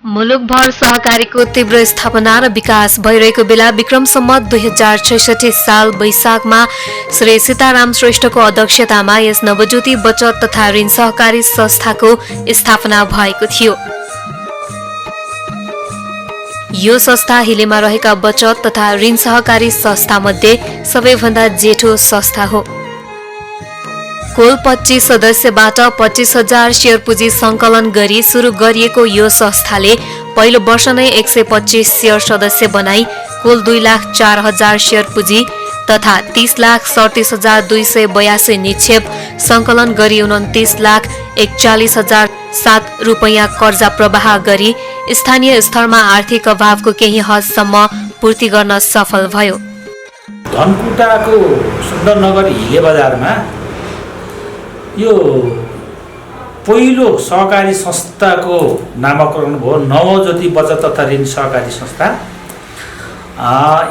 मुलुकभर सहकारीको तीव्र स्थापना र विकास भइरहेको बेला विक्रम सम्वत 2066 साल वैशाखमा श्री सीताराम श्रेष्ठको अध्यक्षतामा यस नवज्योति बचत तथा ऋण सहकारी संस्थाको स्थापना भएको थियो। यो संस्था हिलेमा रहेका बचत तथा ऋण सहकारी संस्थामध्ये सबैभन्दा जेठो संस्था हो। कुल 25 सदस्यबाट 25,000 शेयर पुँजी संकलन गरी सुरु गरिएको यो संस्थाले पहिलो वर्ष नै 125 शेयर सदस्य बनाई कुल 2,04,000 शेयर पुँजी तथा 30,37,282 निक्षेप संकलन गरी 29,41,007 रुपैयाँ कर्जा प्रवाह गरी स्थानीय स्तरमा आर्थिक अभावको केही हदसम्म पूर्ति गर्न सफल भयो। धनकुटाको सुन्दरनगर हिले बजारमा यो पहिलो सहकारी संस्थाको नामाकरण भयो, नवज्योति बचत तथा ऋण सहकारी संस्था।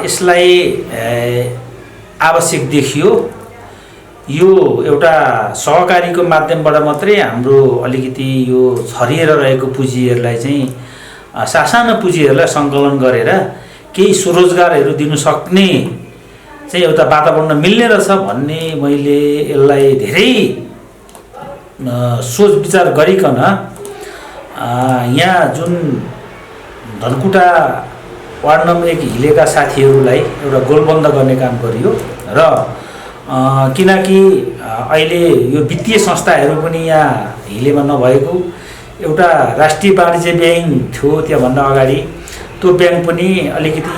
यसलाई आवश्यक देखियो। यो एउटा सहकारीको माध्यमबाट मात्रै हाम्रो अलिकति यो छरिएर रहेको पुँजीहरूलाई चाहिँ सासानो पुँजीहरूलाई सङ्कलन गरेर केही स्वरोजगारहरू दिनु सक्ने चाहिँ एउटा वातावरण मिल्ने रहेछ भन्ने मैले यसलाई धेरै सोच विचार गरिकन यहाँ जुन धनकुटा वार्ड नम्बर 1 हिलेका साथीहरूलाई एउटा गोलबन्द गर्ने काम गरियो र किनकि अहिले यो वित्तीय संस्थाहरू पनि यहाँ हिलेमा नभएको एउटा राष्ट्रिय वाणिज्य ब्याङ्क थियो त्योभन्दा अगाडि, त्यो ब्याङ्क पनि अलिकति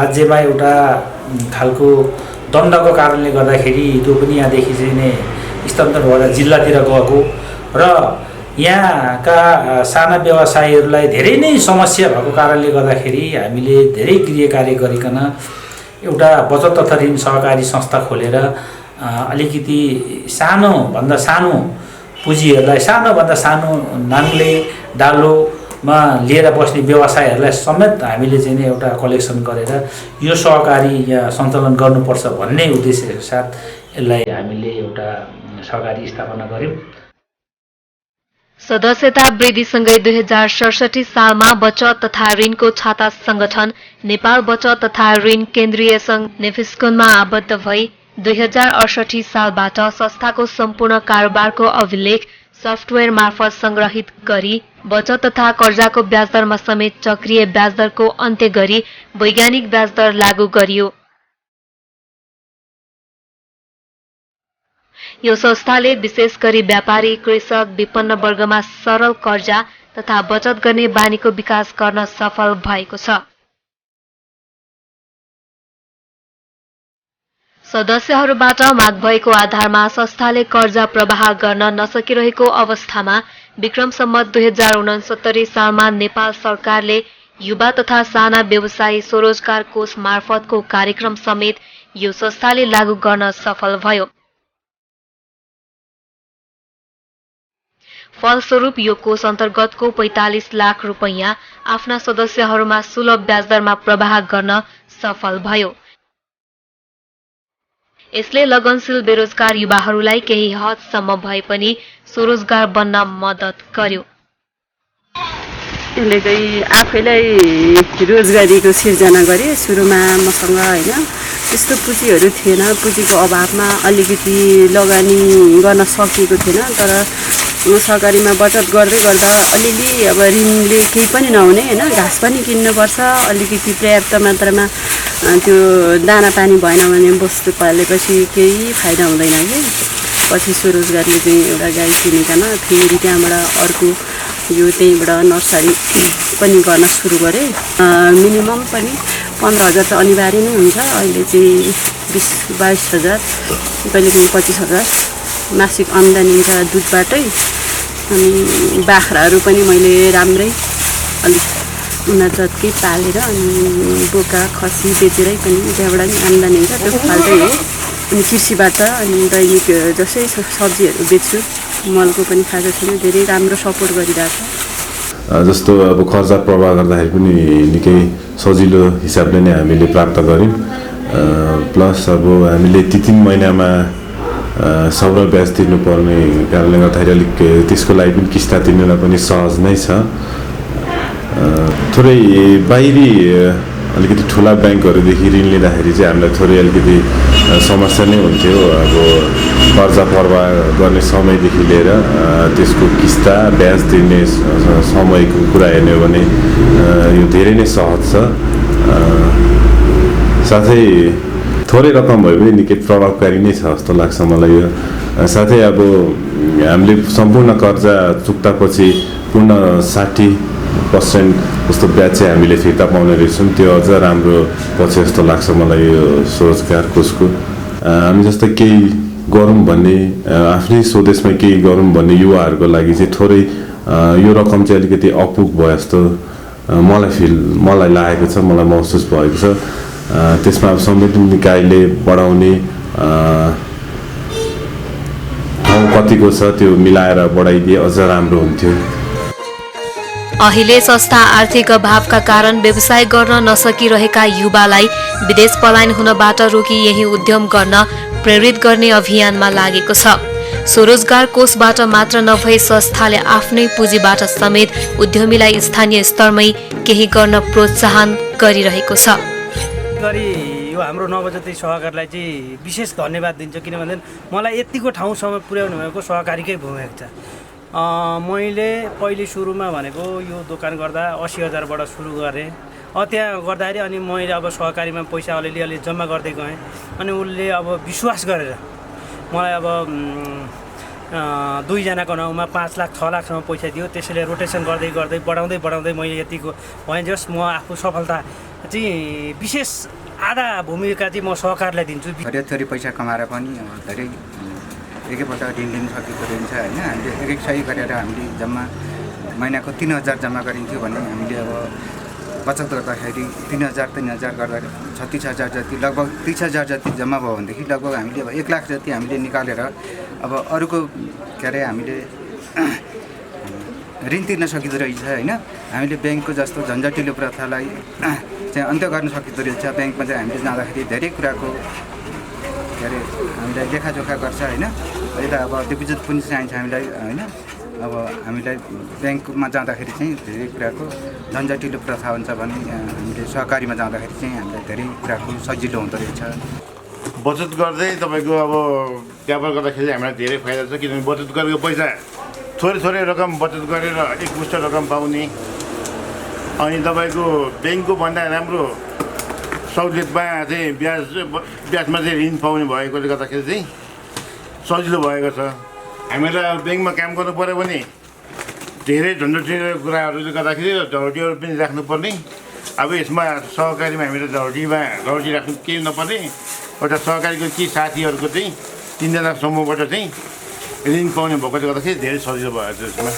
राज्यमा एउटा खालको दण्डको कारणले गर्दाखेरि त्यो पनि यहाँदेखि चाहिँ नै स्थानान्तरण भएर जिल्लातिर गएको र यहाँका साना व्यवसायीहरूलाई धेरै नै समस्या भएको कारणले गर्दाखेरि हामीले धेरै गृह कार्य गरिकन एउटा बचत तथा ऋण सहकारी संस्था खोलेर अलिकति सानोभन्दा सानो पुँजीहरूलाई सानोभन्दा सानो नाङ्ले डालोमा लिएर बस्ने व्यवसायहरूलाई समेत हामीले चाहिँ एउटा कलेक्सन गरेर यो सहकारी यहाँ सञ्चालन गर्नुपर्छ भन्ने उद्देश्यका साथ यसलाई हामीले एउटा सहकारी स्थापना गर्यौँ। सदस्यता वृद्धिसँगै 2067 सालमा बचत तथा ऋणको छाता संगठन नेपाल बचत तथा ऋण केन्द्रीय सङ्घ नेफिस्कोनमा आबद्ध भई 2068 सालबाट संस्थाको सम्पूर्ण कारोबारको अभिलेख सफ्टवेयर मार्फत संग्रहित गरी बचत तथा कर्जाको ब्याजदरमा समेत चक्रिय ब्याजदरको अन्त्य गरी वैज्ञानिक ब्याजदर लागू गरियो। यो संस्थाले विशेष गरी व्यापारी, कृषक, विपन्न वर्गमा सरल कर्जा तथा बचत गर्ने बानीको विकास गर्न सफल भएको छ। सदस्यहरूबाट माग भएको आधारमा संस्थाले कर्जा प्रवाह गर्न नसकिरहेको अवस्थामा विक्रम सम्वत 2069 सालमा नेपाल सरकारले युवा तथा साना व्यवसायी स्वरोजगार कोष मार्फतको कार्यक्रम समेत यो संस्थाले लागू गर्न सफल भयो। फलस्वरूप यो कोष अन्तर्गतको 45 लाख रुपैयाँ आफ्ना सदस्यहरूमा सुलभ ब्याजदरमा प्रवाह गर्न सफल भयो। यसले लगनशील बेरोजगार युवाहरूलाई केही हदसम्म भए पनि स्वरोजगार बन्न मद्दत गर्यो। यसले चाहिँ आफैलाई रोजगारीको सिर्जना गरे। सुरुमा मसँग होइन त्यस्तो पुँजीहरू थिएन, पुँजीको अभावमा अलिकति लगानी गर्न सकिएको थिएन। तर सहकारीमा बचत गर्दै गर्दा अलिअलि अब ऋणले केही पनि नहुने होइन, घाँस पनि किन्नुपर्छ, अलिकति पर्याप्त मात्रामा त्यो दाना पानी भएन भने वस्तु पालेपछि केही फाइदा हुँदैन कि। पछि स्वरोजगारले चाहिँ एउटा गाई किनिकन फेरि त्यहाँबाट अर्को यो त्यहीँबाट नर्सरी पनि गर्न सुरु गरेँ। मिनिमम पनि 15,000 त अनिवार्य नै हुन्छ। अहिले चाहिँ 20-22,000 कहिलेकाहीँ 25,000 मासिक आम्दानी हुन्छ दुधबाटै। अनि बाख्राहरू पनि मैले राम्रै अलिक उनीहरू जत्तिकै पालेर अनि बोका खसी बेचेरै पनि त्यहाँबाट नि आम्दानी हुन्छ, त्यो फाल्टै हो। अनि कृषिबाट अनि दैनिक जसै सब्जीहरू बेच्छु, मलको पनि खाएको छैन, धेरै राम्रो सपोर्ट गरिरहेको छ। जस्तो अब खर्च प्रवाह गर्दाखेरि पनि निकै सजिलो हिसाबले नै हामीले प्राप्त गऱ्यौँ। प्लस अब हामीले 3 महिनामा सबै ब्याज तिर्नुपर्ने कारणले गर्दाखेरि अलिक त्यसको लागि पनि किस्ता तिर्नलाई पनि सहज नै छ। थोरै बाहिरी अलिकति ठुला ब्याङ्कहरूदेखि ऋण लिँदाखेरि चाहिँ हामीलाई थोरै अलिकति समस्या नै हुन्थ्यो। अब कर्जा परवाह गर्ने समयदेखि लिएर त्यसको किस्ता ब्याज तिर्ने समयको कुरा हेर्ने हो भने यो धेरै नै सहज छ। साथै थोरै रकम भयो भने निकै प्रभावकारी नै छ जस्तो लाग्छ मलाई यो। साथै अब हामीले सम्पूर्ण कर्जा चुक्तापछि पूर्ण 60% जस्तो ब्याज चाहिँ हामीले फिर्ता पाउने रहेछौँ। त्यो अझ राम्रो पछि जस्तो लाग्छ मलाई यो स्वरोजगार कोषको। हामी जस्तै केही गरौँ भन्ने आफ्नै स्वदेशमा केही गरौँ भन्ने युवाहरूको लागि चाहिँ थोरै यो रकम चाहिँ अलिकति अपुग भयो जस्तो मलाई लागेको छ, मलाई महसुस भएको छ। त्यसमा अब संवैधानिक निकायले बढाउने ठाउँ कतिको छ त्यो मिलाएर बढाइदिए अझ राम्रो हुन्थ्यो। अहिले सस्ता आर्थिक अभावका कारण व्यवसाय गर्न नसकिरहेका युवालाई विदेश पलायन हुनबाट रोकी यही उद्यम गर्न प्रेरित गर्ने अभियानमा लागेको छ। स्वरोजगार कोषबाट मात्र नभई संस्थाले आफ्नै पुँजीबाट समेत उद्यमीलाई स्थानीय स्तरमै केही गर्न प्रोत्साहन गरिरहेको छ। यो हाम्रो नवज्योति सहकारीलाई चाहिँ विशेष धन्यवाद दिन्छु, किनभने मलाई यतिको ठाउँसम्म पुर्याउनु भएको सहकारीकै भूमिका छ। मैले पहिले सुरुमा भनेको यो दोकान गर्दा 80,000बाट सुरु गरेँ। त्यहाँ गर्दाखेरि अनि मैले अब सहकारीमा पैसा अलिअलि जम्मा गर्दै गएँ। अनि उसले अब विश्वास गरेर मलाई अब 2 जनाको नाउँमा 5 लाख 6 लाखसम्म पैसा दियो। त्यसैले रोटेसन गर्दै गर्दै बढाउँदै मैले यतिको भएँ। जस म आफू सफलता चाहिँ विशेष आधा भूमिका चाहिँ म सहकारीलाई दिन्छु। थोरै पैसा कमाएर पनि धेरै एकैपल्ट ऋण लिन सकेको रहन्छ होइन। हामीले एक सय गरेर हामीले जम्मा महिनाको 3,000 जम्मा गरिन्थ्यो भने हामीले अब बचत गर्दाखेरि 3,000 गर्दा 36,000 जति लगभग 30,000 जति जम्मा भयो भनेदेखि लगभग हामीले अब 1 लाख जति हामीले निकालेर अब अरूको के अरे हामीले ऋण तिर्न सकिँदो रहेछ होइन। हामीले ब्याङ्कको जस्तो झन्झटिलो प्रथालाई चाहिँ अन्त्य गर्न सकिँदो रहेछ। ब्याङ्कमा चाहिँ हामीले जाँदाखेरि धेरै कुराको के अरे हामीलाई लेखाजोखा गर्छ होइन। यता अब डिपोजिट पनि चाहिन्छ हामीलाई होइन। अब हामीलाई ब्याङ्कमा जाँदाखेरि चाहिँ धेरै कुराको झन्झटिलो प्रथा हुन्छ भने हामीले सहकारीमा जाँदाखेरि चाहिँ हामीलाई धेरै कुराको सजिलो हुँदो रहेछ। बचत गर्दै तपाईँको अब व्यापार गर्दाखेरि हामीलाई धेरै फाइदा छ, किनभने बचत गरेको पैसा थोरै रकम बचत गरेर एकमुष्ट रकम पाउने। अनि तपाईँको ब्याङ्कको भन्दा राम्रो सहुलियतमा चाहिँ ब्याजमा चाहिँ ऋण पाउने भएकोले गर्दाखेरि चाहिँ सजिलो भएको छ। हामीलाई ब्याङ्कमा काम गर्नु पऱ्यो भने धेरै झन्झटिलो कुराहरूले गर्दाखेरि झन्झटीहरू पनि राख्नुपर्ने। अब यसमा सहकारीमा हामीले झन्झटी राख्नु केही नपर्ने। एउटा सहकारीको केही साथीहरूको चाहिँ 3 जना समूहबाट चाहिँ ऋण पाउने भएकोले गर्दाखेरि धेरै सजिलो भएको छ यसमा।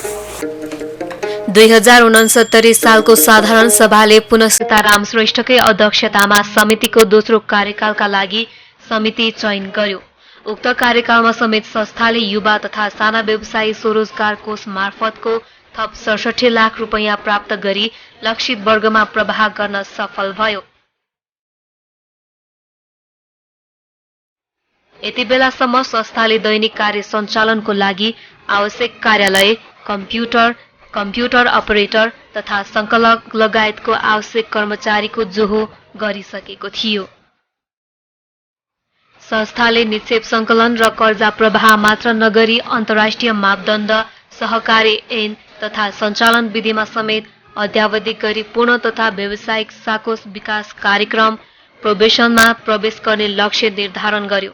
2069 सालको साधारण सभाले पुनः सीताराम श्रेष्ठकै अध्यक्षतामा समितिको दोस्रो कार्यकालका लागि समिति चयन गर्यो। उक्त कार्यकालमा समेत संस्थाले युवा तथा साना व्यवसायी स्वरोजगार कोष मार्फतको थप 67 लाख रुपैयाँ प्राप्त गरी लक्षित वर्गमा प्रवाह गर्न सफल भयो। यति बेलासम्म संस्थाले दैनिक कार्य सञ्चालनको लागि आवश्यक कार्यालय, कम्प्युटर अपरेटर तथा संकलक लगायतको आवश्यक कर्मचारीको जोहो गरिसकेको थियो। संस्थाले निक्षेप संकलन र कर्जा प्रवाह मात्र नगरी अन्तर्राष्ट्रिय मापदण्ड, सहकारी ऐन तथा सञ्चालन विधिमा समेत अध्यावधिक गरी पूर्ण तथा व्यावसायिक साकोष विकास कार्यक्रम प्रोबेसनमा प्रवेश गर्ने लक्ष्य निर्धारण गर्यो।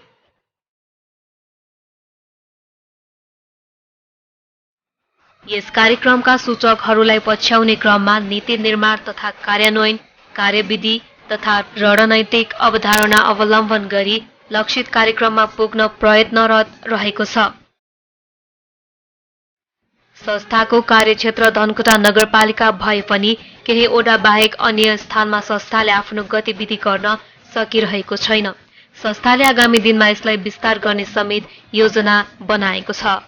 यस कार्यक्रमका सूचकहरूलाई पछ्याउने क्रममा नीति निर्माण तथा कार्यान्वयन, कार्यविधि तथा रणनैतिक अवधारणा अवलम्बन गरी लक्षित कार्यक्रममा पुग्न प्रयत्नरत रहेको छ। संस्थाको कार्यक्षेत्र धनकुटा नगरपालिका भए पनि केही ओडा बाहेक अन्य स्थानमा संस्थाले आफ्नो गतिविधि गर्न सकिरहेको छैन। संस्थाले आगामी दिनमा यसलाई विस्तार गर्ने समेत योजना बनाएको छ।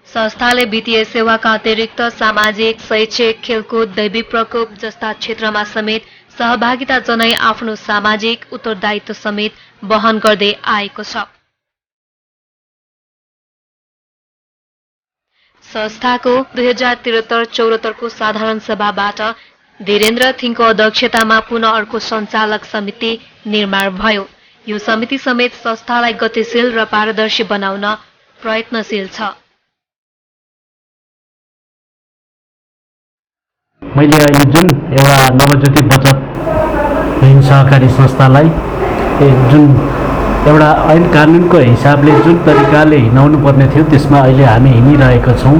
संस्थाले वित्तीय सेवाका अतिरिक्त सामाजिक, शैक्षिक, खेलकुद, दैवी प्रकोप जस्ता क्षेत्रमा समेत सहभागिता जनाई आफ्नो सामाजिक उत्तरदायित्व समेत वहन गर्दै आएको छ। संस्थाको 2073-74 को साधारण सभाबाट धीरेन्द्र थिङको अध्यक्षतामा पुनः अर्को सञ्चालक समिति निर्माण भयो। यो समिति समेत संस्थालाई गतिशील र पारदर्शी बनाउन प्रयत्नशील छ। मैले अहिले जुन एउटा नवज्योति बचत ऋण सहकारी संस्थालाई जुन एउटा ऐन कानुनको हिसाबले जुन तरिकाले हिँडाउनु पर्ने थियो त्यसमा अहिले हामी हिँडिरहेका छौँ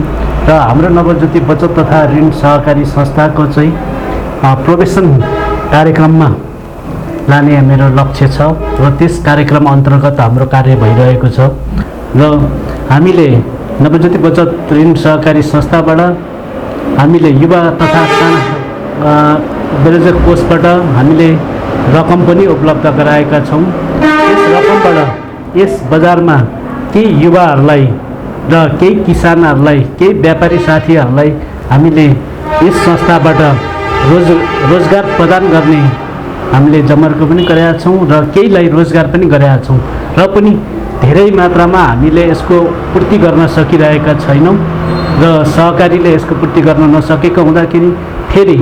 र हाम्रो नवज्योति बचत तथा ऋण सहकारी संस्थाको चाहिँ प्रोबेसन कार्यक्रममा लाने मेरो लक्ष्य छ र त्यस कार्यक्रम अन्तर्गत हाम्रो कार्य भइरहेको छ र हामीले नवज्योति बचत ऋण सहकारी संस्थाबाट हामीले युवा तथा साना बेरोजगार कोषबाट हामीले रकम पनि उपलब्ध गराएका छौँ। यस रकमबाट यस बजारमा केही युवाहरूलाई र केही किसानहरूलाई केही व्यापारी साथीहरूलाई हामीले यस संस्थाबाट रोजगार प्रदान गर्ने हामीले जमर्को पनि गरेका छौँ र केहीलाई रोजगार पनि गरेका छौँ र पनि धेरै मात्रामा हामीले यसको पूर्ति गर्न सकिरहेका छैनौँ र सहकारीले यसको पूर्ति गर्न नसकेको हुँदाखेरि फेरि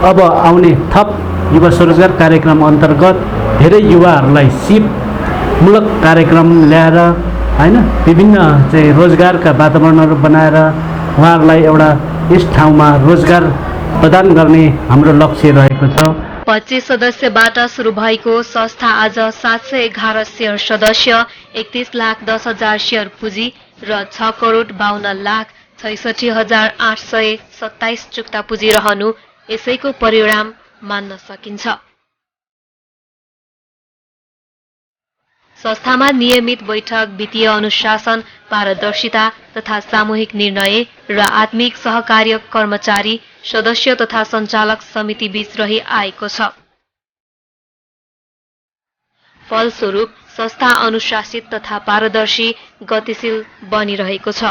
अब आउने थप युवा स्वरोजगार कार्यक्रम अन्तर्गत धेरै युवाहरूलाई सिपमूलक कार्यक्रम ल्याएर हैन विभिन्न चाहिँ रोजगारका वातावरणहरू बनाएर उहाँहरूलाई एउटा यस ठाउँमा रोजगार प्रदान गर्ने हाम्रो लक्ष्य रहेको छ। 25 सदस्यबाट सुरु भएको संस्था आज 711 शेयर सदस्य, 31,10,000 शेयर पुँजी र 6,52,66,827 चुक्ता पुँजी रहनु यसैको परिणाम मान्न सकिन्छ। संस्थामा नियमित बैठक, वित्तीय अनुशासन, पारदर्शिता तथा सामूहिक निर्णय र आत्मिक सहकार्य कर्मचारी, सदस्य तथा सञ्चालक समिति बीच रही आएको छ। फलस्वरूप संस्था अनुशासित तथा पारदर्शी, गतिशील बनिरहेको छ।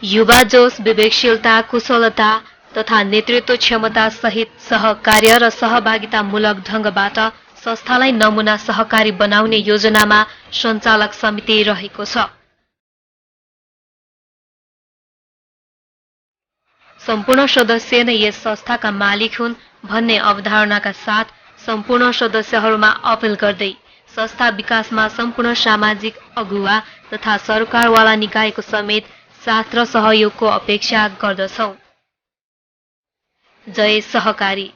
युवा जोश, विवेकशीलता, कुशलता तथा नेतृत्व क्षमता सहित सहकार्य र सहभागितामूलक ढंगबाट संस्थालाई नमूना सहकारी बनाउने योजनामा सञ्चालक समिति रहेको छ। सम्पूर्ण सदस्य नै यस संस्थाका मालिक हुन् भन्ने अवधारणाका साथ सम्पूर्ण सदस्यहरूमा अपील गर्दै संस्था विकासमा सम्पूर्ण सामाजिक अगुवा तथा सरकारवाला निकायको समेत साथ र सहयोगको अपेक्षा गर्दछौं। जय सहकारी।